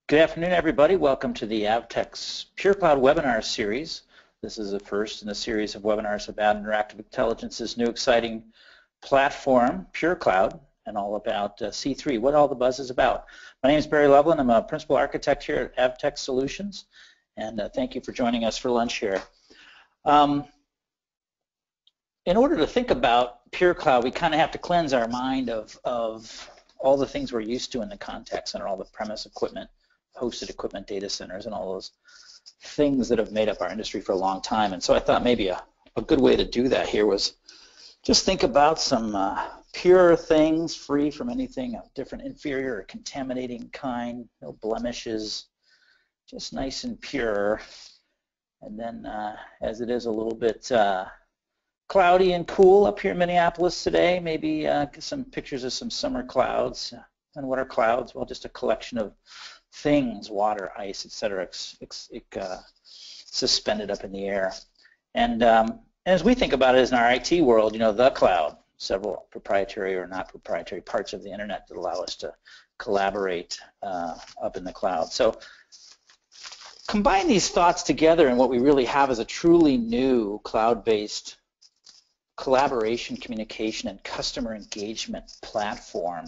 Good afternoon, everybody. Welcome to the Avtex's PureCloud webinar series. This is the first in a series of webinars about Interactive Intelligence's new exciting platform, PureCloud, and all about C3, what all the buzz is about. My name is Barry Loveland. I'm a principal architect here at Avtex Solutions, and thank you for joining us for lunch here. In order to think about PureCloud, we kind of have to cleanse our mind of all the things we're used to in the contact center, all the premise equipment, hosted equipment, data centers, and all those things that have made up our industry for a long time. And so I thought maybe a good way to do that here was just think about some pure things, free from anything of different inferior or contaminating kind, no blemishes, just nice and pure. And then as it is a little bit cloudy and cool up here in Minneapolis today, maybe some pictures of some summer clouds. And what are clouds? Well, just a collection of things, water, ice, etc., suspended up in the air. And as we think about it as in our IT world, you know, the cloud, several proprietary or not proprietary parts of the internet that allow us to collaborate up in the cloud. So combine these thoughts together, and what we really have is a truly new cloud-based collaboration, communication, and customer engagement platform.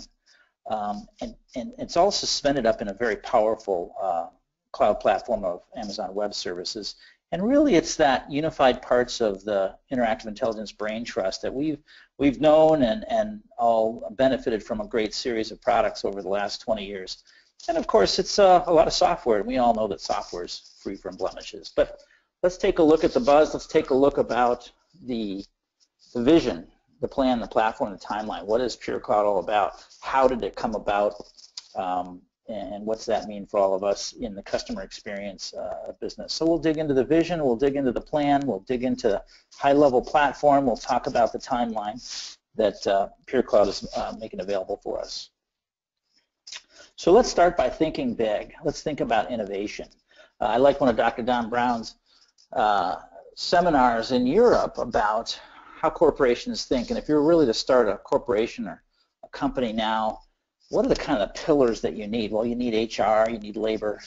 And it's all suspended up in a very powerful cloud platform of Amazon Web Services. And really it's that unified parts of the Interactive Intelligence brain trust that we've known and all benefited from a great series of products over the last 20 years. And of course it's a lot of software, and we all know that software is free from blemishes. But let's take a look at the buzz. Let's take a look about the vision, the plan, the platform, the timeline. What is PureCloud all about? How did it come about? And what's that mean for all of us in the customer experience business? So we'll dig into the vision, we'll dig into the plan, we'll dig into high-level platform, we'll talk about the timeline that PureCloud is making available for us. So let's start by thinking big. Let's think about innovation. I like one of Dr. Don Brown's seminars in Europe about how corporations think, and if you're really to start a corporation or a company now, what are the kind of pillars that you need? Well, you need HR, you need labor,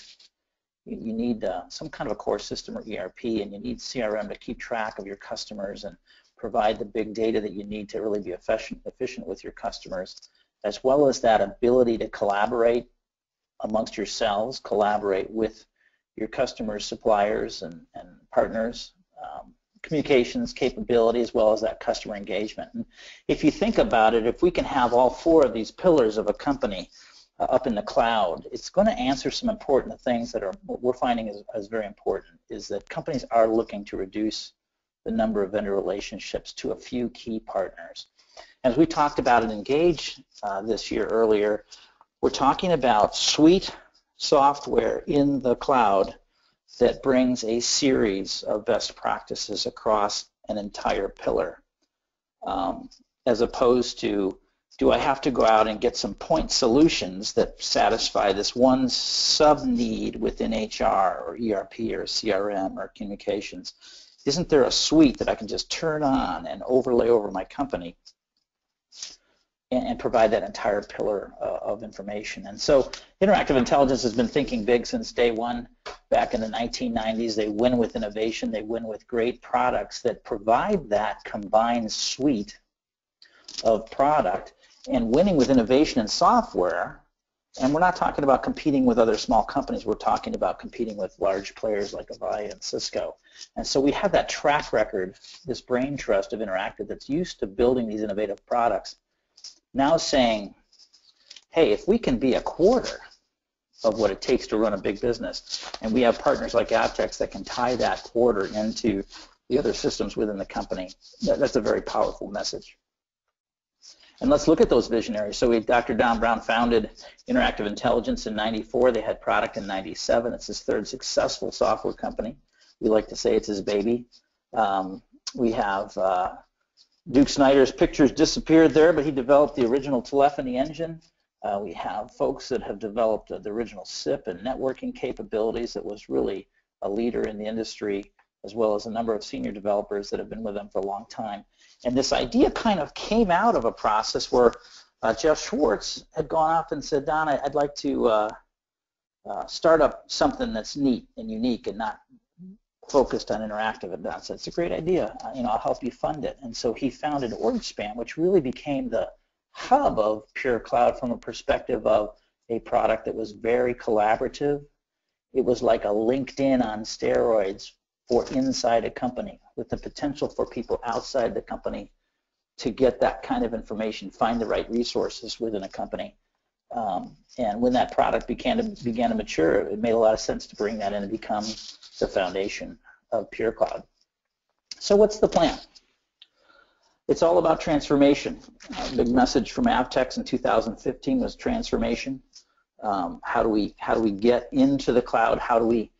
you need some kind of a core system or ERP, and you need CRM to keep track of your customers and provide the big data that you need to really be efficient with your customers, as well as that ability to collaborate amongst yourselves, collaborate with your customers, suppliers, and partners, communications capability, as well as that customer engagement. And if you think about it, if we can have all four of these pillars of a company up in the cloud, it's going to answer some important things that are what we're finding is very important, is that companies are looking to reduce the number of vendor relationships to a few key partners. As we talked about at Engage this year earlier, we're talking about suite software in the cloud that brings a series of best practices across an entire pillar, as opposed to, do I have to go out and get some point solutions that satisfy this one sub-need within HR or ERP or CRM or communications? Isn't there a suite that I can just turn on and overlay over my company and provide that entire pillar of information? And so Interactive Intelligence has been thinking big since day one. Back in the 1990s, they win with innovation, they win with great products that provide that combined suite of product, and winning with innovation in software. And we're not talking about competing with other small companies, we're talking about competing with large players like Avaya and Cisco. And so we have that track record, this brain trust of Interactive that's used to building these innovative products, now saying, hey, if we can be a quarter of what it takes to run a big business, and we have partners like Avtex that can tie that quarter into the other systems within the company, that's a very powerful message. And let's look at those visionaries. So Dr. Don Brown founded Interactive Intelligence in '94. They had product in '97. It's his third successful software company. We like to say it's his baby. We have Duke Snyder's pictures disappeared there, but he developed the original telephony engine. We have folks that have developed the original SIP and networking capabilities that was really a leader in the industry, as well as a number of senior developers that have been with them for a long time. And this idea kind of came out of a process where Jeff Schwartz had gone off and said, Don, I'd like to start up something that's neat and unique and not focused on interactive events. That's a great idea. I'll help you fund it. And so he founded OrgSpan, which really became the hub of PureCloud from a perspective of a product that was very collaborative. It was like a LinkedIn on steroids for inside a company, with the potential for people outside the company to get that kind of information, find the right resources within a company. And when that product began to mature, it made a lot of sense to bring that in and become the foundation of PureCloud. So what's the plan? It's all about transformation. Big message from Avtex in 2015 was transformation. How do we get into the cloud? How do we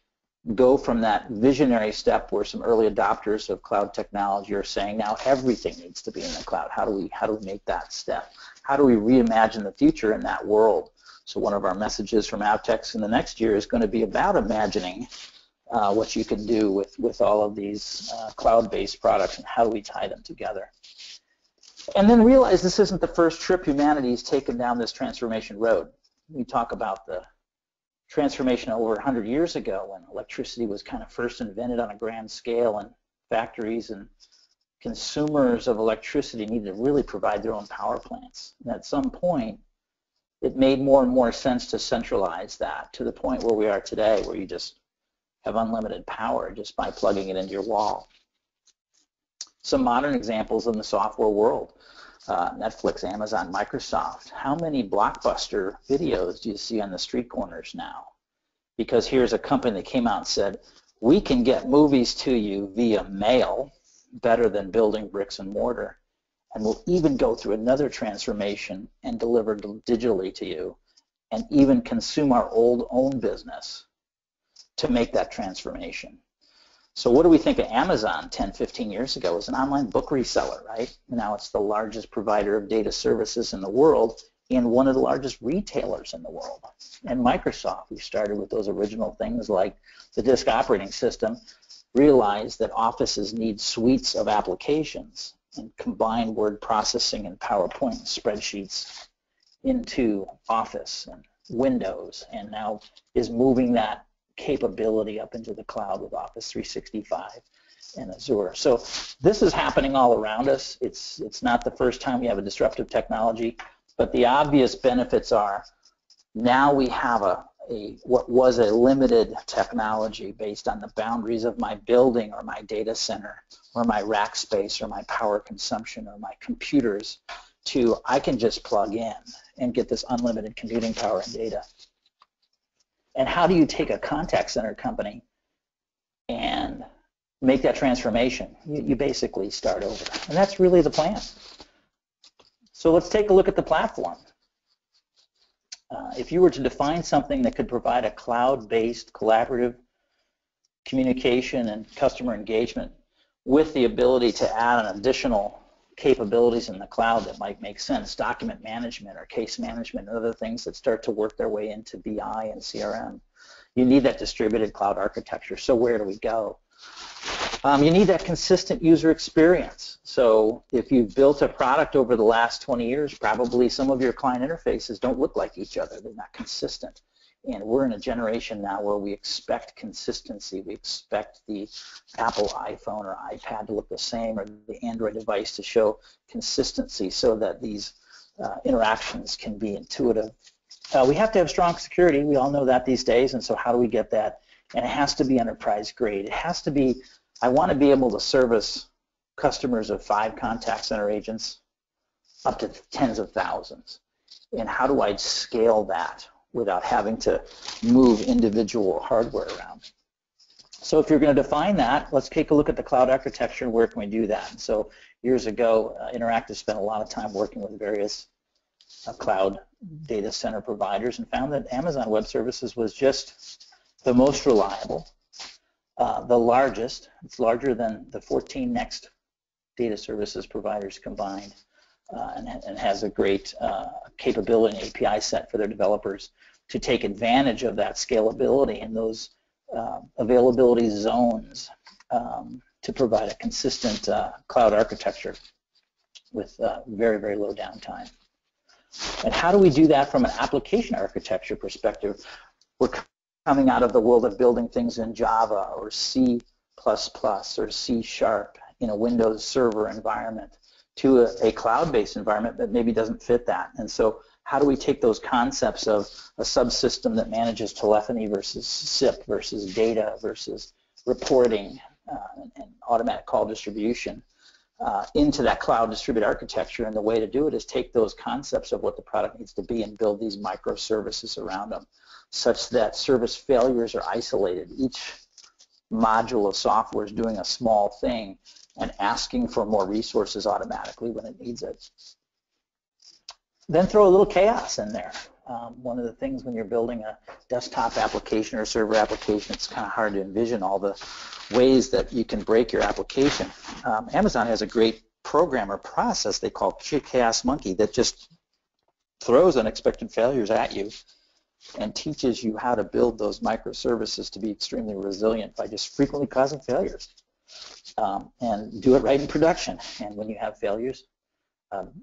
go from that visionary step where some early adopters of cloud technology are saying now everything needs to be in the cloud? How do we make that step? How do we reimagine the future in that world? So one of our messages from Avtex in the next year is going to be about imagining what you can do with all of these cloud-based products, and how do we tie them together. And then realize this isn't the first trip humanity's taken down this transformation road. We talk about the transformation over 100 years ago when electricity was kind of first invented on a grand scale, and factories and consumers of electricity needed to really provide their own power plants. And at some point, it made more and more sense to centralize that to the point where we are today, where you just have unlimited power just by plugging it into your wall. Some modern examples in the software world, Netflix, Amazon, Microsoft. How many blockbuster videos do you see on the street corners now? Because here's a company that came out and said, we can get movies to you via mail better than building bricks and mortar, and we'll even go through another transformation and deliver digitally to you, and even consume our own business to make that transformation. So what do we think of Amazon 10, 15 years ago? It was an online book reseller, right? Now it's the largest provider of data services in the world and one of the largest retailers in the world. And Microsoft, we started with those original things like the disk operating system, realized that offices need suites of applications and combine word processing and PowerPoint and spreadsheets into Office and Windows, and now is moving that capability up into the cloud with Office 365 and Azure. So this is happening all around us. It's not the first time we have a disruptive technology, but the obvious benefits are now we have what was a limited technology based on the boundaries of my building or my data center or my rack space or my power consumption or my computers, to I can just plug in and get this unlimited computing power and data. And how do you take a contact center company and make that transformation? You basically start over. And that's really the plan. So let's take a look at the platform. If you were to define something that could provide a cloud-based collaborative communication and customer engagement with the ability to add an additional capabilities in the cloud that might make sense, document management or case management and other things that start to work their way into BI and CRM. You need that distributed cloud architecture. So where do we go? You need that consistent user experience. So if you've built a product over the last 20 years, probably some of your client interfaces don't look like each other. They're not consistent. And we're in a generation now where we expect consistency. We expect the Apple iPhone or iPad to look the same, or the Android device to show consistency so that these interactions can be intuitive. We have to have strong security. We all know that these days. And so how do we get that? And it has to be enterprise grade. It has to be, I want to be able to service customers of 5 contact center agents up to tens of thousands. And how do I scale that without having to move individual hardware around? So if you're going to define that, let's take a look at the cloud architecture and where can we do that. And so years ago, Interactive spent a lot of time working with various cloud data center providers and found that Amazon Web Services was just the most reliable, the largest. It's larger than the 14 next data services providers combined, and has a great capability and API set for their developers to take advantage of that scalability and those availability zones to provide a consistent cloud architecture with very, very low downtime. And how do we do that from an application architecture perspective? We're coming out of the world of building things in Java or C++ or C# in a Windows Server environment to a cloud-based environment that maybe doesn't fit that. And so how do we take those concepts of a subsystem that manages telephony versus SIP versus data versus reporting and automatic call distribution into that cloud distributed architecture? And the way to do it is take those concepts of what the product needs to be and build these microservices around them such that service failures are isolated. Each module of software is doing a small thing and asking for more resources automatically when it needs it. Then throw a little chaos in there. One of the things when you're building a desktop application or server application, it's kind of hard to envision all the ways that you can break your application. Amazon has a great program or process they call Chaos Monkey that just throws unexpected failures at you and teaches you how to build those microservices to be extremely resilient by just frequently causing failures. And do it right in production. And when you have failures,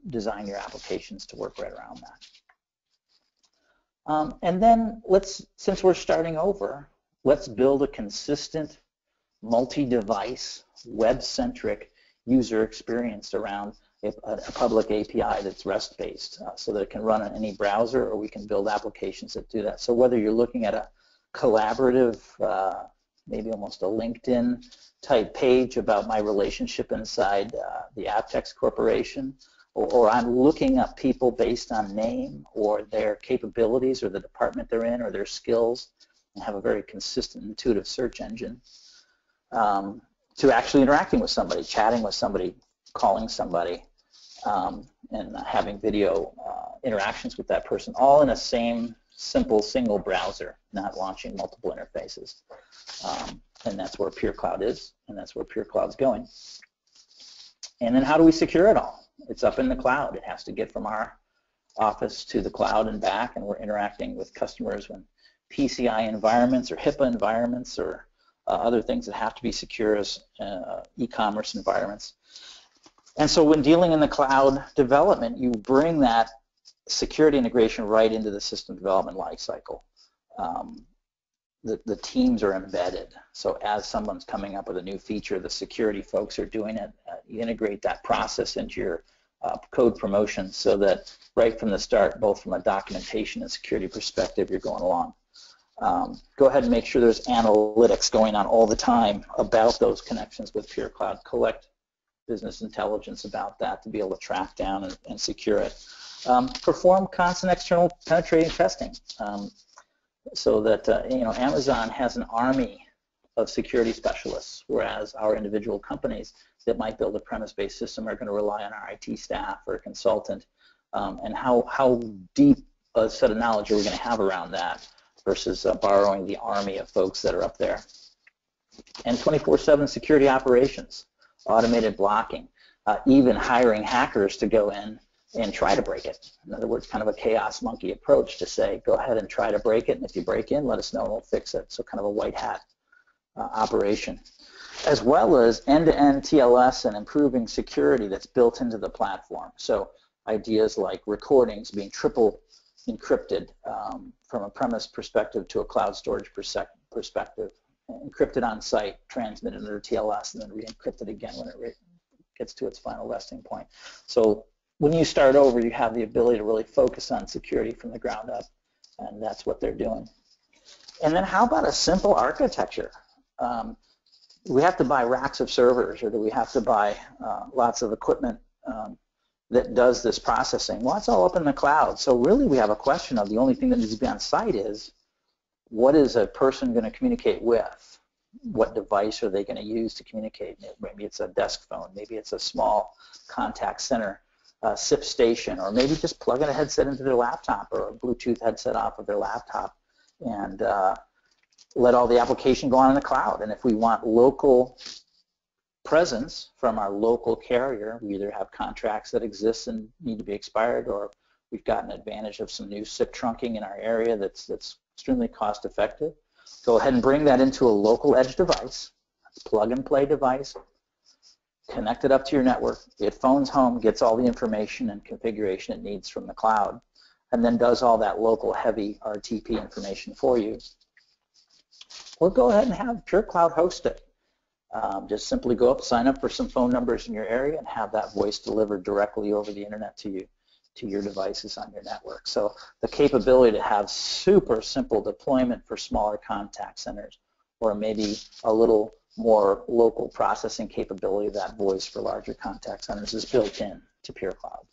design your applications to work right around that. And then since we're starting over, let's build a consistent multi-device, web-centric user experience around a public API that's REST-based so that it can run on any browser, or we can build applications that do that. So whether you're looking at a collaborative, maybe almost a LinkedIn type page about my relationship inside the Aptex Corporation, or I'm looking up people based on name or their capabilities or the department they're in or their skills, and have a very consistent, intuitive search engine, to actually interacting with somebody, chatting with somebody, calling somebody, and having video interactions with that person, all in a same simple single browser, not launching multiple interfaces. And that's where PureCloud is, and that's where PureCloud's going. And then how do we secure it all? It's up in the cloud. It has to get from our office to the cloud and back, and we're interacting with customers when PCI environments or HIPAA environments or other things that have to be secure as e-commerce environments. And so when dealing in the cloud development, you bring that security integration right into the system development lifecycle. The teams are embedded. So as someone's coming up with a new feature, the security folks are doing it. You integrate that process into your code promotion so that right from the start, both from a documentation and security perspective, you're going along. Go ahead and make sure there's analytics going on all the time about those connections with PureCloud. Collect business intelligence about that to be able to track down and secure it. Perform constant external penetrating testing. So that Amazon has an army of security specialists, whereas our individual companies that might build a premise-based system are going to rely on our IT staff or a consultant. And how deep a set of knowledge are we going to have around that versus borrowing the army of folks that are up there. And 24/7 security operations, automated blocking, even hiring hackers to go in and try to break it. In other words, kind of a chaos monkey approach to say, go ahead and try to break it, and if you break in, let us know and we'll fix it. So kind of a white hat operation. As well as end-to-end TLS and improving security that's built into the platform. So ideas like recordings being triple encrypted from a premise perspective to a cloud storage perspective, encrypted on site, transmitted under TLS, and then re-encrypted again when it gets to its final resting point. So when you start over, you have the ability to really focus on security from the ground up, and that's what they're doing. And then how about a simple architecture? Do we have to buy racks of servers, or do we have to buy lots of equipment that does this processing? Well, it's all up in the cloud. So really we have a question of the only thing that needs to be on site is, what is a person going to communicate with? What device are they going to use to communicate? Maybe it's a desk phone, maybe it's a small contact center SIP station, or maybe just plug in a headset into their laptop or a Bluetooth headset off of their laptop and let all the application go on in the cloud. And if we want local presence from our local carrier, we either have contracts that exist and need to be expired, or we've gotten advantage of some new SIP trunking in our area that's extremely cost effective. Go ahead and bring that into a local edge device, plug and play device, connect it up to your network, it phones home, gets all the information and configuration it needs from the cloud, and then does all that local heavy RTP information for you. or go ahead and have PureCloud host it. Just simply go up, sign up for some phone numbers in your area, and have that voice delivered directly over the internet to you, to your devices on your network. So the capability to have super simple deployment for smaller contact centers, or maybe a little more local processing capability of that voice for larger contact centers, is built in to PureCloud.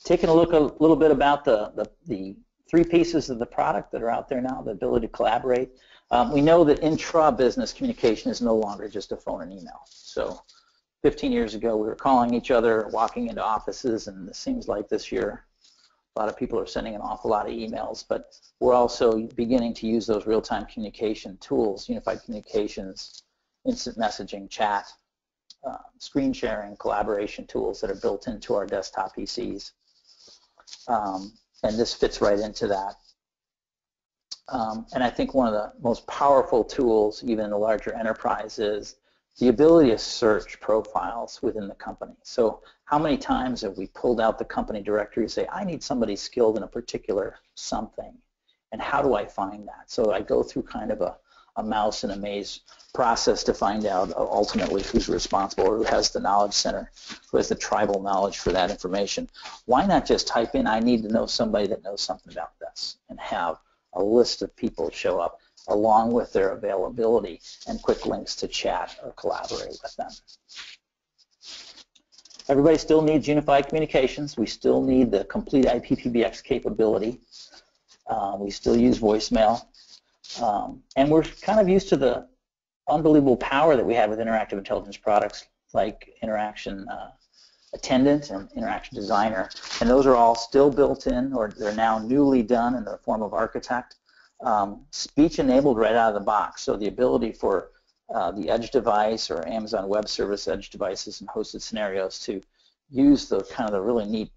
Taking a look a little bit about the three pieces of the product that are out there now, the ability to collaborate. We know that intra-business communication is no longer just a phone and email. So 15 years ago, we were calling each other, walking into offices, and it seems like this year a lot of people are sending an awful lot of emails, but we're also beginning to use those real-time communication tools, unified communications, instant messaging, chat, screen sharing, collaboration tools that are built into our desktop PCs. And this fits right into that. And I think one of the most powerful tools, even in the larger enterprise, is the ability to search profiles within the company. So how many times have we pulled out the company directory and say, I need somebody skilled in a particular something, and how do I find that? So I go through kind of a mouse and a maze process to find out ultimately who's responsible, or who has the knowledge center, who has the tribal knowledge for that information. Why not just type in, I need to know somebody that knows something about this, and have a list of people show up along with their availability and quick links to chat or collaborate with them. Everybody still needs unified communications. We still need the complete IPPBX capability. We still use voicemail. And we're kind of used to the unbelievable power that we have with interactive intelligence products like Interaction Attendant and Interaction Designer. And those are all still built in, or they're now newly done in the form of Architect. Speech enabled right out of the box. So the ability for the edge device or Amazon Web Service edge devices and hosted scenarios to use the kind of the really neat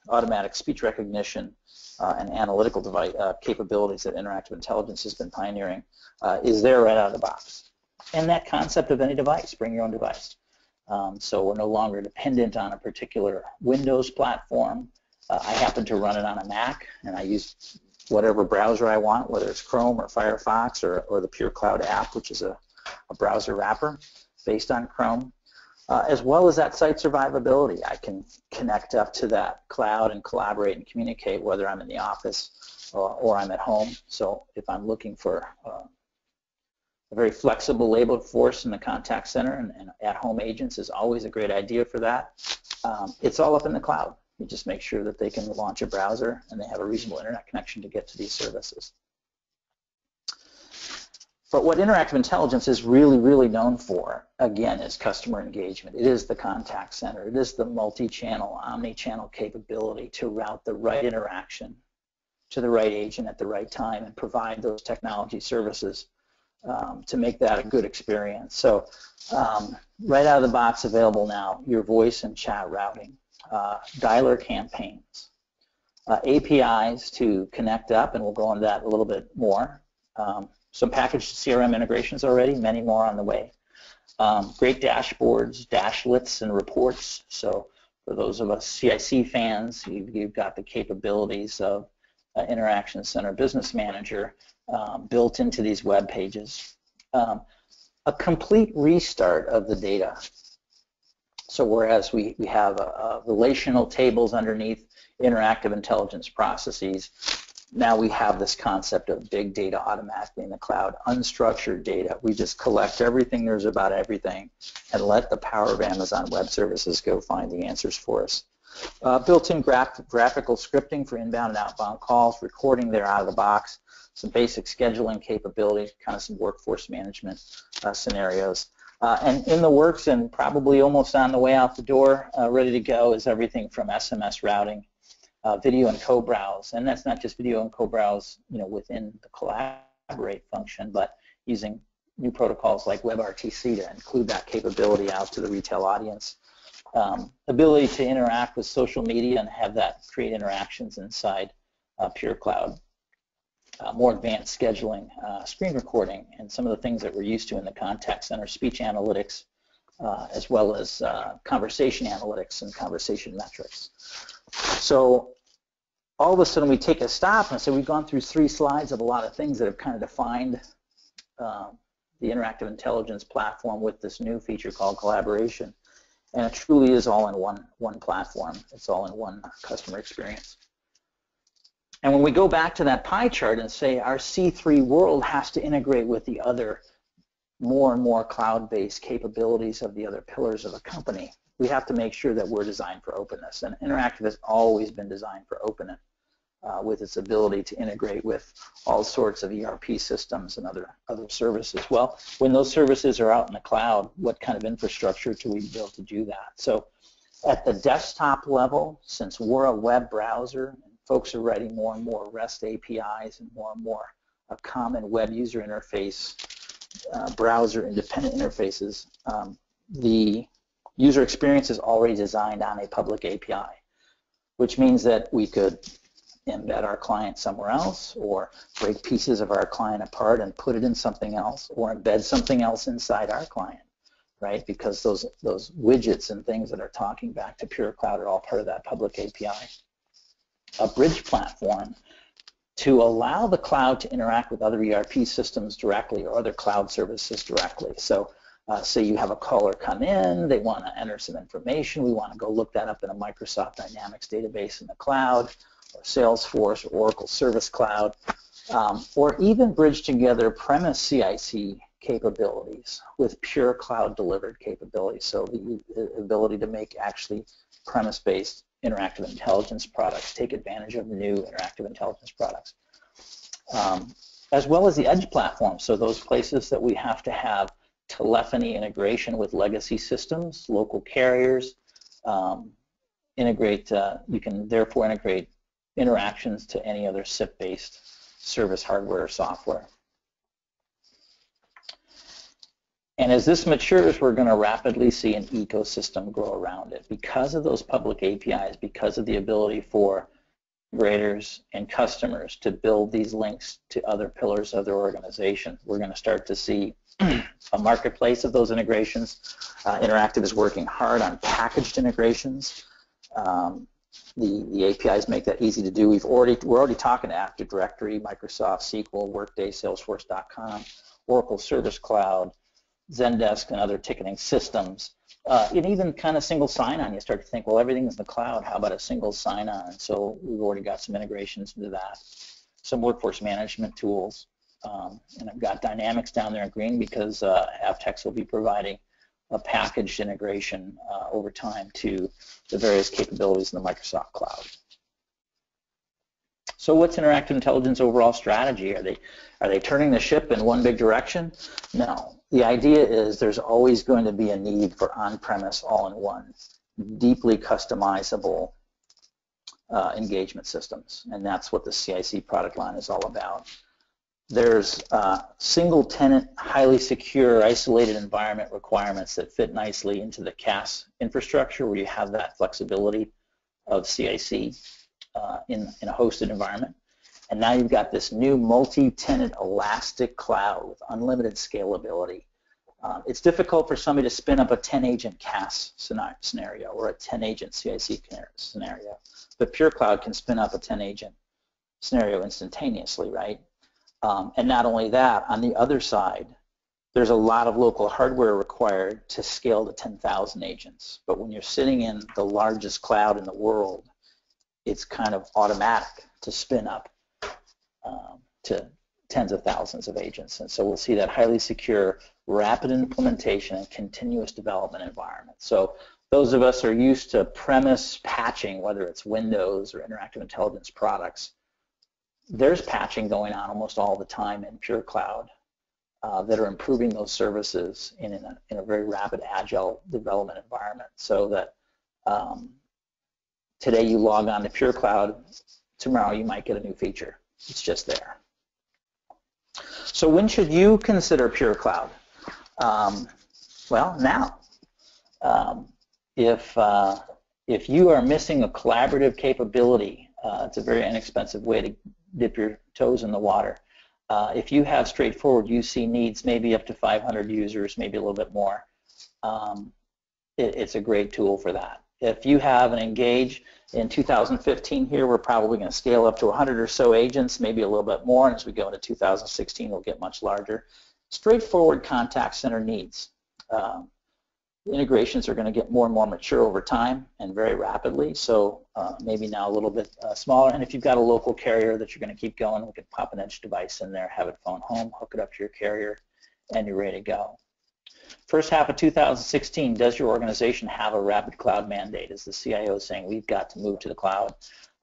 automatic speech recognition and analytical device capabilities that Interactive Intelligence has been pioneering is there right out of the box. And that concept of any device, bring your own device. So we're no longer dependent on a particular Windows platform. I happen to run it on a Mac, and I use whatever browser I want, whether it's Chrome or Firefox or the PureCloud app, which is a browser wrapper based on Chrome, as well as that site survivability. I can connect up to that cloud and collaborate and communicate whether I'm in the office or I'm at home. So if I'm looking for a very flexible labor force in the contact center, and at-home agents is always a great idea for that. It's all up in the cloud. You just make sure that they can launch a browser and they have a reasonable internet connection to get to these services. But what Interactive Intelligence is really, really known for, again, is customer engagement. It is the contact center. It is the multi-channel, omni-channel capability to route the right interaction to the right agent at the right time and provide those technology services to make that a good experience. So right out of the box available now, your voice and chat routing, dialer campaigns, APIs to connect up, and we'll go on that a little bit more. Some packaged CRM integrations already, many more on the way. Great dashboards, dashlets, and reports. So for those of us CIC fans, you've got the capabilities of Interaction Center Business Manager built into these web pages. A complete restart of the data. So whereas we have relational tables underneath interactive intelligence processes, now we have this concept of big data automatically in the cloud, unstructured data. We just collect everything there's about everything and let the power of Amazon Web Services go find the answers for us. Built-in graphical scripting for inbound and outbound calls, recording there out of the box, some basic scheduling capability, kind of some workforce management scenarios. And in the works and probably almost on the way out the door, ready to go, is everything from SMS routing, video and co-browse, and that's not just video and co-browse, within the collaborate function, but using new protocols like WebRTC to include that capability out to the retail audience. Ability to interact with social media and have that create interactions inside PureCloud. More advanced scheduling, screen recording, and some of the things that we're used to in the contact center, speech analytics, as well as conversation analytics and conversation metrics. So all of a sudden we take a stop and say we've gone through 3 slides of a lot of things that have kind of defined the interactive intelligence platform with this new feature called collaboration. And it truly is all in one platform. It's all in one customer experience. And when we go back to that pie chart and say our C3 world has to integrate with the other more and more cloud-based capabilities of the other pillars of a company, we have to make sure that we're designed for openness. And Interactive has always been designed for openness with its ability to integrate with all sorts of ERP systems and other services. Well, when those services are out in the cloud, what kind of infrastructure do we build to do that? So at the desktop level, since we're a web browser, and folks are writing more and more REST APIs and more a common web user interface, browser independent interfaces, the user experience is already designed on a public API, which means that we could embed our client somewhere else, or break pieces of our client apart and put it in something else, or embed something else inside our client, right? Because those widgets and things that are talking back to PureCloud are all part of that public API. A bridge platform to allow the cloud to interact with other ERP systems directly or other cloud services directly. So say you have a caller come in, they want to enter some information, we want to go look that up in a Microsoft Dynamics database in the cloud, or Salesforce, or Oracle Service Cloud, or even bridge together premise CIC capabilities with pure cloud delivered capabilities. So the ability to make actually premise-based interactive intelligence products, take advantage of new interactive intelligence products, as well as the edge platform. So those places that we have to have telephony integration with legacy systems, local carriers, you can therefore integrate interactions to any other SIP-based service hardware or software. And as this matures, we're going to rapidly see an ecosystem grow around it. Because of those public APIs, because of the ability for integrators and customers to build these links to other pillars of their organization, we're going to start to see a marketplace of those integrations. Interactive is working hard on packaged integrations. The APIs make that easy to do. We're already talking to Active Directory, Microsoft SQL, Workday, Salesforce.com, Oracle Service Cloud, Zendesk, and other ticketing systems. And even kind of single sign-on, you start to think, well, everything's in the cloud. How about a single sign-on? So we've already got some integrations into that. Some workforce management tools. And I've got Dynamics down there in green because Avtex will be providing a packaged integration over time to the various capabilities in the Microsoft Cloud. So what's interactive intelligence overall strategy? Are they turning the ship in one big direction? No. The idea is there's always going to be a need for on-premise, all-in-one, deeply customizable engagement systems, and that's what the CIC product line is all about. There's single-tenant, highly secure, isolated environment requirements that fit nicely into the CAS infrastructure, where you have that flexibility of CIC in a hosted environment. And now you've got this new multi-tenant elastic cloud with unlimited scalability. It's difficult for somebody to spin up a 10-agent CAS scenario or a 10-agent CIC scenario, but PureCloud can spin up a 10-agent scenario instantaneously, right? And not only that, on the other side, there's a lot of local hardware required to scale to 10,000 agents. But when you're sitting in the largest cloud in the world, it's kind of automatic to spin up to tens of thousands of agents. And so we'll see that highly secure, rapid implementation and continuous development environment. So those of us who are used to premise patching, whether it's Windows or interactive intelligence products, there's patching going on almost all the time in PureCloud that are improving those services in a very rapid, agile development environment, so that today you log on to PureCloud, tomorrow you might get a new feature. It's just there. So when should you consider PureCloud? Well, now. If you are missing a collaborative capability, it's a very inexpensive way to dip your toes in the water. If you have straightforward UC needs, maybe up to 500 users, maybe a little bit more, it's a great tool for that. If you have an Engage in 2015 here, we're probably going to scale up to 100 or so agents, maybe a little bit more, and as we go into 2016, we'll get much larger. Straightforward contact center needs. Integrations are going to get more and more mature over time and very rapidly, so maybe now a little bit smaller. And if you've got a local carrier that you're going to keep going, we can pop an edge device in there, have it phone home, hook it up to your carrier, and you're ready to go. First half of 2016, does your organization have a rapid cloud mandate? Is the CIO saying we've got to move to the cloud?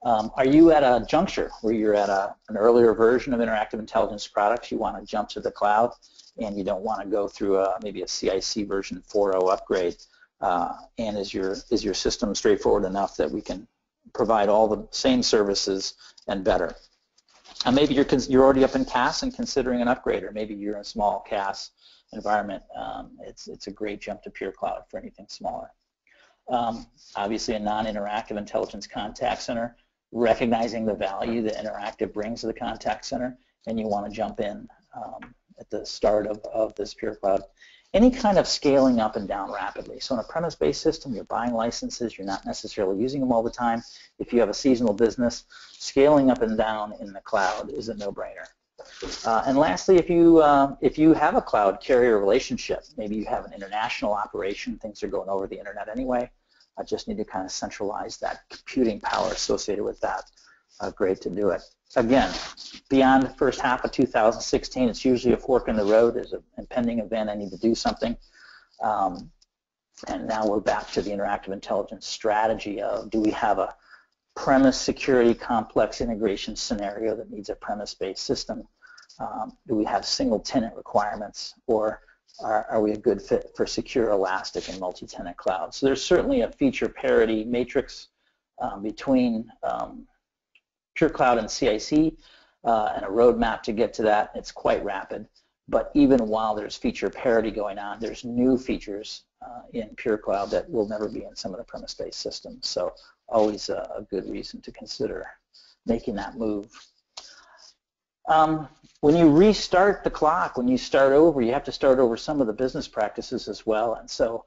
Are you at a juncture where you're at an earlier version of interactive intelligence products, you want to jump to the cloud, and you don't want to go through maybe a CIC version 4.0 upgrade? And is your system straightforward enough that we can provide all the same services and better? And maybe you're already up in CAS and considering an upgrade, or maybe you're in a small CAS environment. It's a great jump to PureCloud for anything smaller. Obviously, a non-interactive intelligence contact center, recognizing the value that interactive brings to the contact center, and you want to jump in at the start of this PureCloud. Any kind of scaling up and down rapidly. So in a premise-based system, you're buying licenses, you're not necessarily using them all the time. If you have a seasonal business, scaling up and down in the cloud is a no-brainer. And lastly, if you have a cloud carrier relationship, maybe you have an international operation, things are going over the internet anyway, I just need to kind of centralize that computing power associated with that. Great to do it. Again, beyond the first half of 2016, it's usually a fork in the road. There's an impending event, I need to do something. And now we're back to the interactive intelligence strategy of, do we have a premise security complex integration scenario that needs a premise-based system? Do we have single tenant requirements, or are we a good fit for secure, elastic, and multi-tenant cloud? So there's certainly a feature parity matrix between PureCloud and CIC and a roadmap to get to that. It's quite rapid, but even while there's feature parity going on, there's new features in PureCloud that will never be in some of the premise-based systems. So always a good reason to consider making that move. When you restart the clock, when you start over, you have to start over some of the business practices as well. And so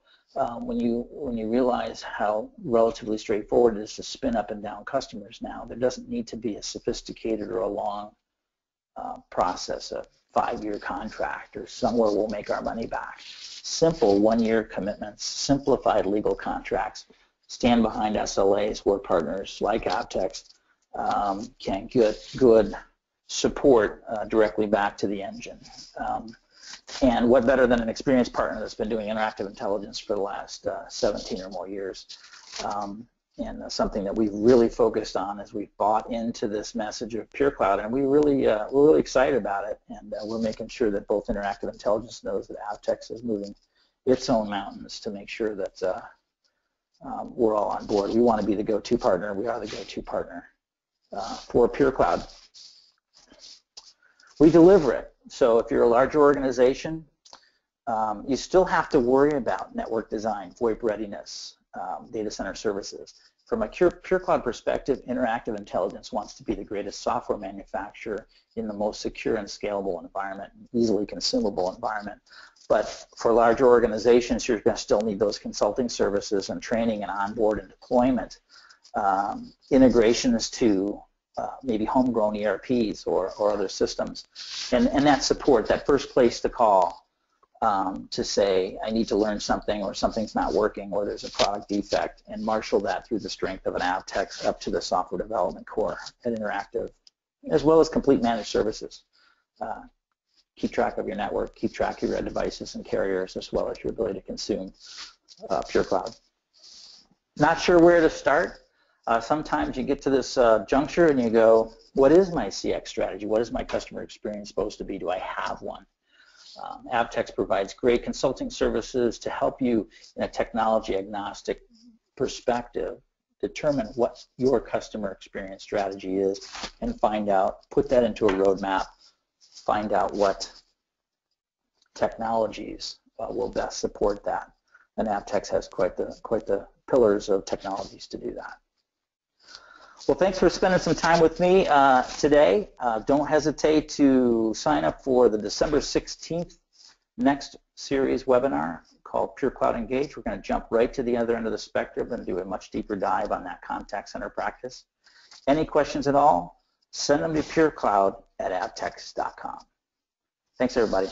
when you realize how relatively straightforward it is to spin up and down customers now, there doesn't need to be a sophisticated or a long process, a 5-year contract, or somewhere we'll make our money back. Simple 1-year commitments, simplified legal contracts, stand behind SLAs where partners like Avtex can get good support directly back to the engine. And what better than an experienced partner that's been doing interactive intelligence for the last 17 or more years. And something that we've really focused on as we've bought into this message of PureCloud, and we're really excited about it, and we're making sure that both interactive intelligence knows that Avtex is moving its own mountains to make sure that we're all on board. We want to be the go-to partner. We are the go-to partner for PureCloud. We deliver it. So if you're a larger organization, you still have to worry about network design, VoIP readiness, data center services. From a PureCloud perspective, interactive intelligence wants to be the greatest software manufacturer in the most secure and scalable environment, easily consumable environment. But for larger organizations, you're going to still need those consulting services and training and onboard and deployment, integrations to maybe homegrown ERPs or other systems. And that support, that first place to call to say, I need to learn something, or something's not working, or there's a product defect, and marshal that through the strength of an Avtex up to the software development core at Interactive, as well as complete managed services. Keep track of your network, keep track of your devices and carriers, as well as your ability to consume PureCloud. Not sure where to start? Sometimes you get to this juncture and you go, what is my CX strategy? What is my customer experience supposed to be? Do I have one? Avtex provides great consulting services to help you in a technology agnostic perspective determine what your customer experience strategy is and find out, put that into a roadmap, find out what technologies will best support that. And Avtex has quite the pillars of technologies to do that. Well, thanks for spending some time with me today. Don't hesitate to sign up for the December 16th next series webinar called called PureCloud Engage. We're going to jump right to the other end of the spectrum and do a much deeper dive on that contact center practice. Any questions at all, send them to PureCloud@avtex.com. Thanks, everybody.